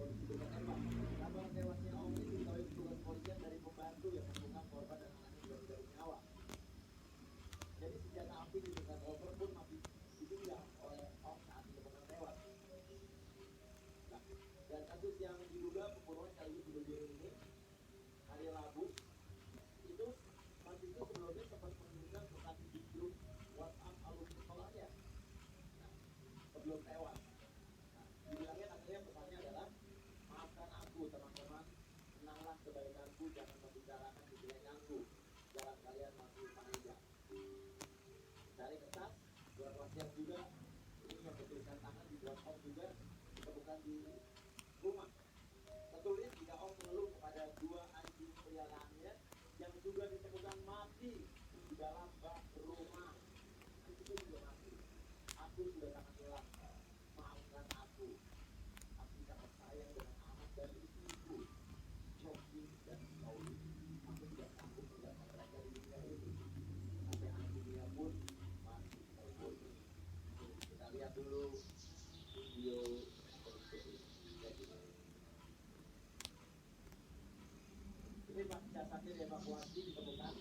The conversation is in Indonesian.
kondisi luka tembak. Kabar tewasnya Om ini diketahui petugas polisian dari pembantu yang menemukan korban dan anaknya juga tidak bernyawa. Jadi senjata api di dekat over pun masih ditinggal oleh Om saat ditemukan tewas. Nah, dan kasus yang diduga pembunuhan sekaligus bunuh diri ini hari Rabu itu mahasiswa sebelumnya sempat mengirimkan pesan di grup WhatsApp alumni sekolahnya. Nah, sebelum tewas. Nah, dibilangnya katanya pesannya adalah maafkan aku teman-teman, kenanglah kebaikanku, jangan membicarakan kejelekanku, jalan kalian masih panjang. Dari kertas surat wasiat juga ini yang bertuliskan tangan di buat Om juga ditemukan di rumah. Tertulis jika Om mengeluh kepada dua anjing peliharaannya yang juga ditemukan mati di dalam bak rumah. Itu juga mati. Aku sudah sangat lelah. Maafkan aku. Aku sangat sayang dengan anak dan istriku, Coki dan Sauli. Aku tidak sanggup menjaga mereka di dunia ini. Sampai anak dunia pun masih terbunuh. Kita lihat dulu video berikut ini. Ini pas jasadnya dievakuasi ditemukan